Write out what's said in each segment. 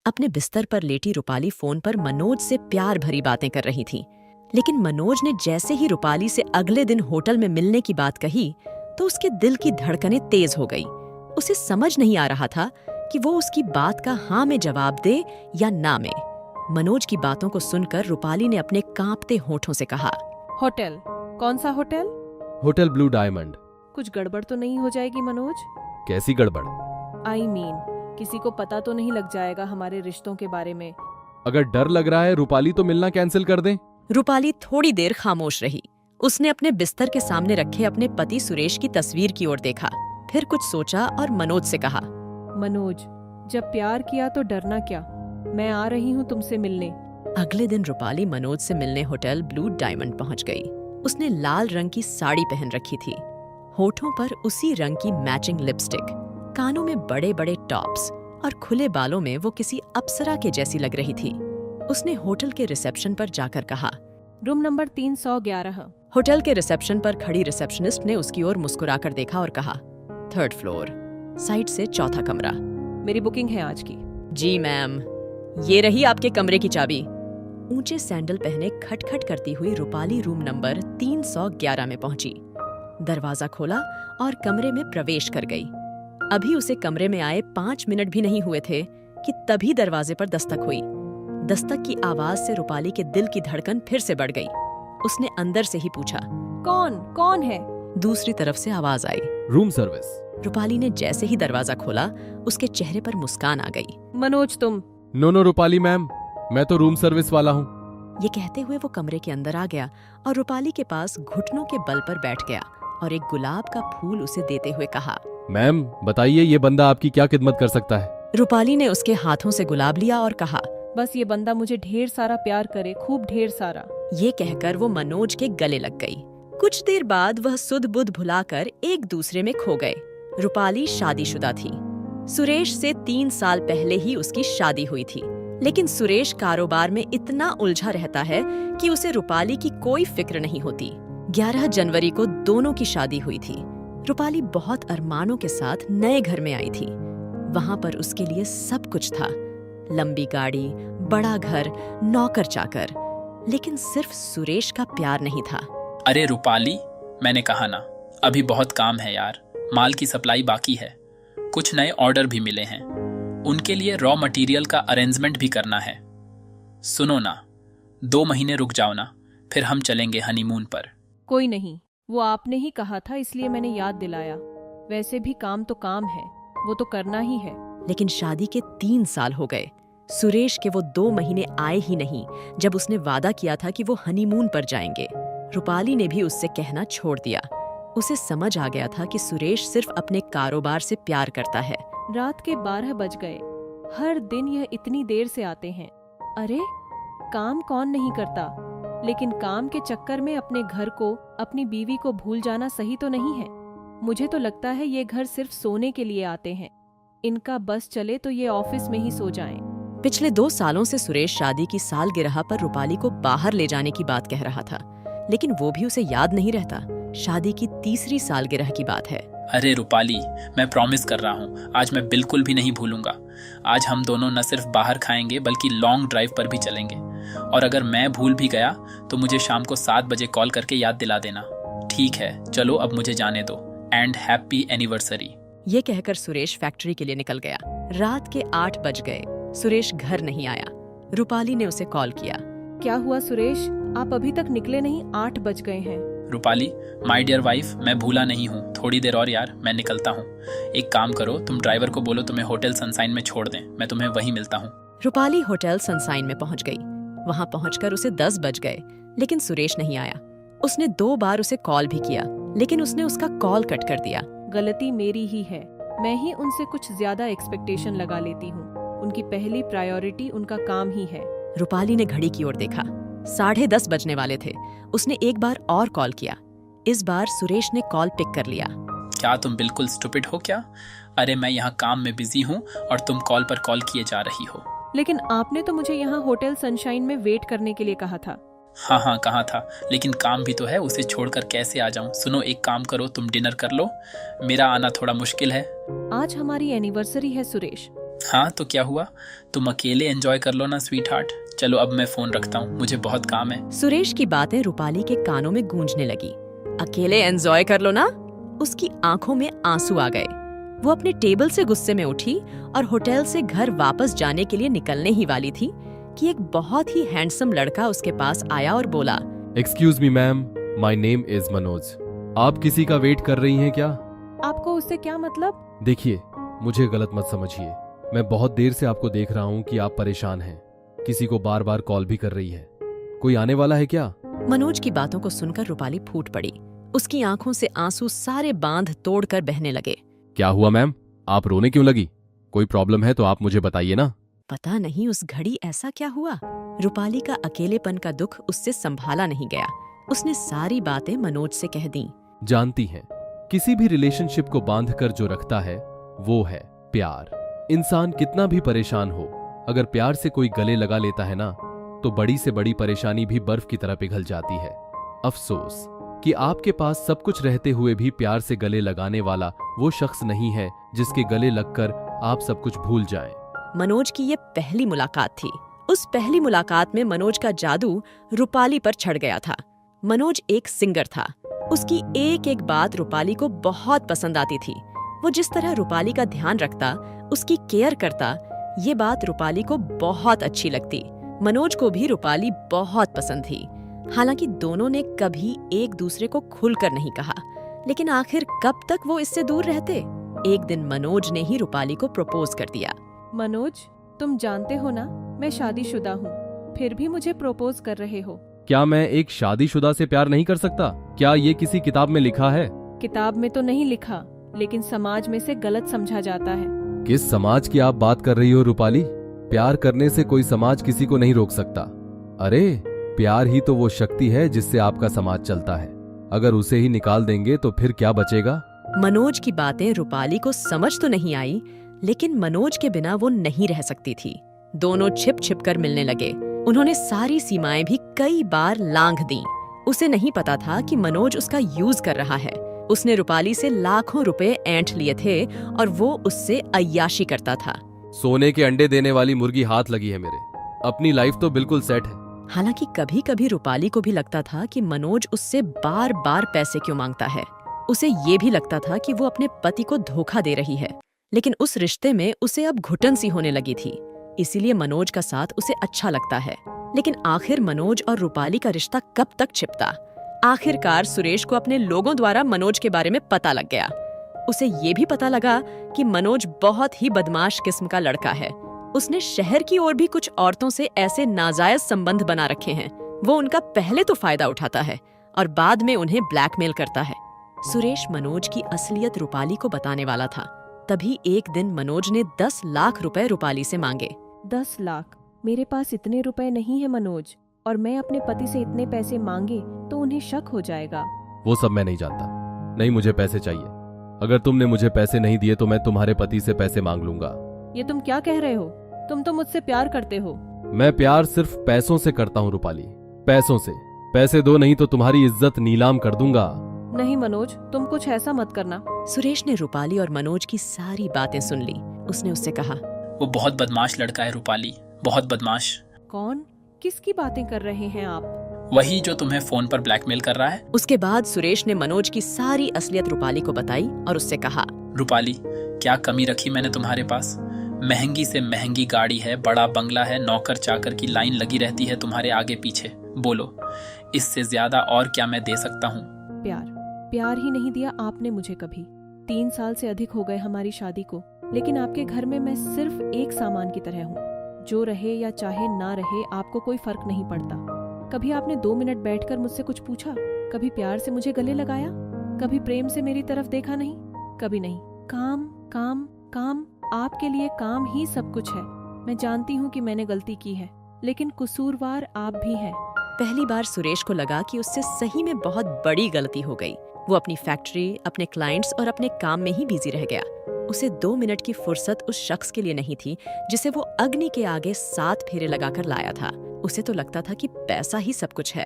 अपने बिस्तर पर लेटी रूपाली फोन पर मनोज से प्यार भरी बातें कर रही थी। लेकिन मनोज ने जैसे ही रूपाली से अगले दिन होटल में मिलने की बात कही तो उसके दिल की धड़कनें तेज हो गई। उसे समझ नहीं आ रहा था कि वो उसकी बात का हाँ में जवाब दे या ना में। मनोज की बातों को सुनकर रूपाली ने अपने कांपते होठों से कहा, होटल? कौन सा होटल? Hotel blue diamond. कुछ गड़बड़ तो नहीं हो जाएगी मनोज? कैसी गड़बड़? किसी को पता तो नहीं लग जाएगा हमारे रिश्तों के बारे में? अगर डर लग रहा है रूपाली तो मिलना कैंसिल कर दें। रूपाली थोड़ी देर खामोश रही। उसने अपने बिस्तर के सामने रखे अपने पति सुरेश की तस्वीर की ओर देखा, फिर कुछ सोचा और मनोज से कहा, मनोज, जब प्यार किया तो डरना क्या? मैं आ रही हूँ तुमसे मिलने। अगले दिन रूपाली मनोज से मिलने होटल ब्लू डायमंड पहुंच गई। उसने लाल रंग की साड़ी पहन रखी थी, होठों पर उसी रंग की मैचिंग लिपस्टिक, कानों में बड़े बड़े टॉप्स और खुले बालों में वो किसी अप्सरा के जैसी लग रही थी। उसने होटल के रिसेप्शन पर जाकर कहा, रूम नंबर 311। होटल के रिसेप्शन पर खड़ी रिसेप्शनिस्ट ने उसकी ओर मुस्कुराकर देखा और कहा, 3rd फ्लोर, साइड से 4था कमरा। मेरी बुकिंग है आज की। जी मैम, ये रही आपके कमरे की चाबी। ऊंचे सैंडल पहने खटखट करती हुई रूपाली रूम नंबर 311 में पहुंची। दरवाजा खोला और कमरे में प्रवेश कर गई। अभी उसे कमरे में आए 5 मिनट भी नहीं हुए थे कि तभी दरवाजे पर दस्तक हुई। दस्तक की आवाज से रूपाली के दिल की धड़कन फिर से बढ़ गई। उसने अंदर से ही पूछा, कौन है? दूसरी तरफ से आवाज आई, रूम सर्विस। रूपाली ने जैसे ही दरवाजा खोला उसके चेहरे पर मुस्कान आ गई। मनोज तुम? नो रूपाली मैम, मैं तो रूम सर्विस वाला हूँ। ये कहते हुए वो कमरे के अंदर आ गया और रूपाली के पास घुटनों के बल पर बैठ गया और एक गुलाब का फूल उसे देते हुए कहा, मैम बताइए ये बंदा आपकी क्या खिदमत कर सकता है? रूपाली ने उसके हाथों से गुलाब लिया और कहा, बस ये बंदा मुझे ढेर सारा प्यार करे, खूब ढेर सारा। ये कहकर वो मनोज के गले लग गई। कुछ देर बाद वह सुध बुध भुलाकर एक दूसरे में खो गए। रूपाली शादीशुदा थी। सुरेश से 3 साल पहले ही उसकी शादी हुई थी, लेकिन सुरेश कारोबार में इतना उलझा रहता है कि उसे रूपाली की कोई फिक्र नहीं होती। 11 जनवरी को दोनों की शादी हुई थी। रूपाली बहुत अरमानों के साथ नए घर में आई थी। वहां पर उसके लिए सब कुछ था, लंबी गाड़ी, बड़ा घर, नौकर चाकर, लेकिन सिर्फ सुरेश का प्यार नहीं था। अरे रूपाली, मैंने कहा ना, अभी बहुत काम है यार। माल की सप्लाई बाकी है, कुछ नए ऑर्डर भी मिले हैं, उनके लिए रॉ मटेरियल का अरेंजमेंट भी करना है। सुनो ना, 2 महीने रुक जाओ ना, फिर हम चलेंगे हनीमून पर। कोई नहीं, वो आपने ही कहा था इसलिए मैंने याद दिलाया। वैसे भी काम तो काम है, वो तो करना ही है। लेकिन शादी के 3 साल हो गए। सुरेश के वो 2 महीने आए ही नहीं जब उसने वादा किया था कि वो हनीमून पर जाएंगे। रूपाली ने भी उससे कहना छोड़ दिया। उसे समझ आ गया था कि सुरेश सिर्फ अपने कारोबार से प्यार करता है। रात के 12 बज गए। हर दिन यह इतनी देर से आते हैं। अरे, काम कौन नहीं करता, लेकिन काम के चक्कर में अपने घर को, अपनी बीवी को भूल जाना सही तो नहीं है। मुझे तो लगता है ये घर सिर्फ सोने के लिए आते हैं। इनका बस चले तो ये ऑफिस में ही सो जाएं। पिछले 2 सालों से सुरेश शादी की सालगिरह पर रूपाली को बाहर ले जाने की बात कह रहा था, लेकिन वो भी उसे याद नहीं रहता। शादी की 3री सालगिरह की बात है। अरे रूपाली, मैं प्रॉमिस कर रहा हूँ, आज मैं बिल्कुल भी नहीं भूलूंगा। आज हम दोनों न सिर्फ बाहर खाएंगे बल्कि लॉन्ग ड्राइव पर भी चलेंगे। और अगर मैं भूल भी गया तो मुझे शाम को 7 बजे कॉल करके याद दिला देना। ठीक है, चलो अब मुझे जाने दो, एंड हैप्पी एनिवर्सरी। ये कहकर सुरेश फैक्ट्री के लिए निकल गया। रात के 8 बज गए। सुरेश घर नहीं आया। रूपाली ने उसे कॉल किया। क्या हुआ सुरेश, आप अभी तक निकले नहीं? 8 बज गए हैं। रूपाली, माय डियर वाइफ, मैं भूला नहीं हूँ, थोड़ी देर और यार, मैं निकलता हूँ। एक काम करो, तुम ड्राइवर को बोलो तुम्हें होटल सनसाइन में छोड़ दें, मैं तुम्हें वहीं मिलता हूँ। रूपाली होटल सनसाइन में पहुंच गई। वहां पहुंचकर उसे 10 बज गए, लेकिन सुरेश नहीं आया। उसने 2 बार उसे कॉल भी किया, लेकिन उसने उसका कॉल कट कर दिया। गलती मेरी ही है, मैं ही उनसे कुछ ज्यादा एक्सपेक्टेशन लगा लेती हूँ। उनकी पहली प्रायोरिटी उनका काम ही है। रूपाली ने घड़ी की ओर देखा। 10:30 बजने वाले थे। उसने एक बार और कॉल किया। इस बार सुरेश ने कॉल पिक कर लिया। क्या तुम बिल्कुल स्टूपिड हो क्या? अरे मैं यहाँ काम में बिजी हूँ और तुम कॉल पर कॉल किए जा रही हो। लेकिन आपने तो मुझे यहाँ होटल सनशाइन में वेट करने के लिए कहा था। हाँ कहा था, लेकिन काम भी तो है, उसे छोड़कर कैसे आ जाऊं। सुनो, एक काम करो, तुम डिनर कर लो, मेरा आना थोड़ा मुश्किल है। आज हमारी एनिवर्सरी है सुरेश। हाँ तो क्या हुआ, तुम अकेले एंजॉय कर लो ना स्वीट हार्ट। चलो अब मैं फोन रखता हूँ, मुझे बहुत काम है। सुरेश की बातें रूपाली के कानों में गूंजने लगी। अकेले एंजॉय कर लो ना। उसकी आंखों में आंसू आ गए। वो अपने टेबल से गुस्से में उठी और होटल से घर वापस जाने के लिए निकलने ही वाली थी कि एक बहुत ही हैंडसम लड़का उसके पास आया और बोला, excuse me ma'am, my name is Manoj. आप किसी का वेट कर रही हैं क्या? आपको उससे क्या मतलब? देखिए, मुझे गलत मत समझिए। मैं बहुत देर से आपको देख रहा हूँ कि आप परेशान हैं। किसी को बार बार कॉल भी कर रही है। कोई आने वाला है क्या? मनोज की बातों को सुनकर रूपाली फूट पड़ी। उसकी आंखों से आंसू सारे बांध तोड़कर बहने लगे। क्या हुआ मैम, आप रोने क्यों लगी? कोई प्रॉब्लम है तो आप मुझे बताइए ना। पता नहीं उस घड़ी ऐसा क्या हुआ, रूपाली का अकेलेपन का दुख उससे संभाला नहीं गया। उसने सारी बातें मनोज से कह दी। जानती हैं, किसी भी रिलेशनशिप को बांधकर जो रखता है वो है प्यार। इंसान कितना भी परेशान हो, अगर प्यार से कोई गले लगा लेता है ना, तो बड़ी से बड़ी परेशानी भी बर्फ की तरह पिघल जाती है। अफसोस कि आपके पास सब कुछ रहते हुए भी प्यार से गले लगाने वाला वो शख्स नहीं है जिसके गले लगकर आप सब कुछ भूल जाएं। मनोज की ये पहली मुलाकात थी। उस पहली मुलाकात में मनोज का जादू रूपाली पर छड़ गया था। मनोज एक सिंगर था। उसकी एक एक बात रूपाली को बहुत पसंद आती थी। वो जिस तरह रूपाली का ध्यान रखता, उसकी केयर करता, ये बात रूपाली को बहुत अच्छी लगती। मनोज को भी रूपाली बहुत पसंद थी। हालांकि दोनों ने कभी एक दूसरे को खुलकर नहीं कहा, लेकिन आखिर कब तक वो इससे दूर रहते। एक दिन मनोज ने ही रूपाली को प्रपोज कर दिया। मनोज, तुम जानते हो ना, मैं शादीशुदा हूँ, फिर भी मुझे प्रपोज कर रहे हो। क्या मैं एक शादीशुदा से प्यार नहीं कर सकता? क्या ये किसी किताब में लिखा है? किताब में तो नहीं लिखा, लेकिन समाज में से गलत समझा जाता है। किस समाज की आप बात कर रही हो रूपाली? प्यार करने से कोई समाज किसी को नहीं रोक सकता। अरे, प्यार ही तो वो शक्ति है जिससे आपका समाज चलता है। अगर उसे ही निकाल देंगे तो फिर क्या बचेगा? मनोज की बातें रूपाली को समझ तो नहीं आई, लेकिन मनोज के बिना वो नहीं रह सकती थी। दोनों छिप छिप कर मिलने लगे। उन्होंने सारी सीमाएं भी कई बार लांघ दी। उसे नहीं पता था कि मनोज उसका यूज कर रहा है। उसने रूपाली से लाखों रुपए ऐंठ लिए थे और वो उससे अय्याशी करता था। सोने के अंडे देने वाली मुर्गी हाथ लगी है मेरे। अपनी लाइफ तो बिल्कुल सेट है। हालांकि कभी कभी रूपाली को भी लगता था कि मनोज उससे बार बार पैसे क्यों मांगता है। उसे ये भी लगता था कि वो अपने पति को धोखा दे रही है, लेकिन उस रिश्ते में उसे अब घुटन सी होने लगी थी। इसीलिए मनोज का साथ उसे अच्छा लगता है। लेकिन आखिर मनोज और रूपाली का रिश्ता कब तक छिपता? आखिरकार सुरेश को अपने लोगों द्वारा मनोज के बारे में पता लग गया। उसे ये भी पता लगा कि मनोज बहुत ही बदमाश किस्म का लड़का है। उसने शहर की ओर भी कुछ औरतों से ऐसे नाजायज संबंध बना रखे हैं। वो उनका पहले तो फायदा उठाता है और बाद में उन्हें ब्लैकमेल करता है। सुरेश मनोज की असलियत रूपाली को बताने वाला था। तभी एक दिन मनोज ने 10 लाख रुपए रूपाली से मांगे। 10 लाख? मेरे पास इतने रुपए नहीं है मनोज, और मैं अपने पति से इतने पैसे मांगे तो उन्हें शक हो जाएगा। वो सब मैं नहीं जानता। नहीं, मुझे पैसे चाहिए। अगर तुमने मुझे पैसे नहीं दिए तो मैं तुम्हारे पति से पैसे मांग लूंगा। ये तुम क्या कह रहे हो? तुम तो मुझसे प्यार करते हो। मैं प्यार सिर्फ पैसों से करता हूँ रूपाली, पैसों से। पैसे दो नहीं तो तुम्हारी इज्जत नीलाम कर दूंगा। नहीं मनोज, तुम कुछ ऐसा मत करना। सुरेश ने रूपाली और मनोज की सारी बातें सुन ली। उसने उससे कहा, वो बहुत बदमाश लड़का है रूपाली, बहुत बदमाश। कौन? किसकी बातें कर रहे हैं आप? वही जो तुम्हें फोन पर ब्लैकमेल कर रहा है। उसके बाद सुरेश ने मनोज की सारी असलियत रूपाली को बताई और उससे कहा, रूपाली, क्या कमी रखी मैंने तुम्हारे पास? महंगी से महंगी गाड़ी है, बड़ा बंगला है, नौकर चाकर की लाइन लगी रहती है तुम्हारे आगे पीछे। बोलो, इससे ज्यादा और क्या मैं दे सकता हूँ? प्यार ही नहीं दिया आपने मुझे कभी। 3 साल से अधिक हो गए हमारी शादी को, लेकिन आपके घर में मैं सिर्फ एक सामान की तरह हूँ। जो रहे या चाहे ना रहे, आपको कोई फर्क नहीं पड़ता। कभी आपने 2 मिनट बैठकर मुझसे कुछ पूछा? कभी प्यार से मुझे गले लगाया? कभी प्रेम से मेरी तरफ देखा? नहीं, कभी नहीं। काम काम काम, आपके लिए काम ही सब कुछ है। मैं जानती हूँ कि मैंने गलती की है, लेकिन कसूरवार आप भी हैं। पहली बार सुरेश को लगा कि उससे सही में बहुत बड़ी गलती हो गई। वो अपनी फैक्ट्री, अपने क्लाइंट्स और अपने काम में ही बिजी रह गया। उसे 2 मिनट की फुर्सत उस शख्स के लिए नहीं थी जिसे वो अग्नि के आगे 7 फेरे लगाकर लाया था। उसे तो लगता था कि पैसा ही सब कुछ है।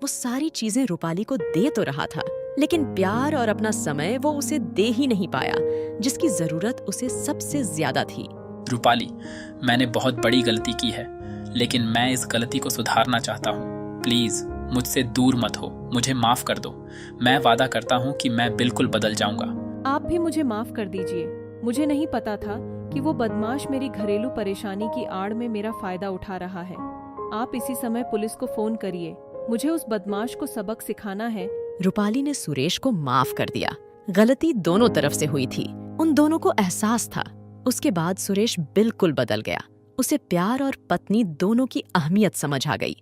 वो सारी चीजें रूपाली को दे तो रहा था, लेकिन प्यार और अपना समय वो उसे दे ही नहीं पाया, जिसकी जरूरत उसे सबसे ज्यादा थी। रूपाली, मैंने बहुत बड़ी गलती की है, लेकिन मैं इस गलती को सुधारना चाहता हूँ। प्लीज मुझसे दूर मत हो, मुझे माफ कर दो। मैं वादा करता हूँ कि मैं बिल्कुल बदल जाऊंगा। आप भी मुझे माफ कर दीजिए। मुझे नहीं पता था कि वो बदमाश मेरी घरेलू परेशानी की आड़ में मेरा फायदा उठा रहा है। आप इसी समय पुलिस को फोन करिए। मुझे उस बदमाश को सबक सिखाना है। रूपाली ने सुरेश को माफ कर दिया। गलती दोनों तरफ से हुई थी, उन दोनों को एहसास था। उसके बाद सुरेश बिल्कुल बदल गया। उसे प्यार और पत्नी दोनों की अहमियत समझ आ गई।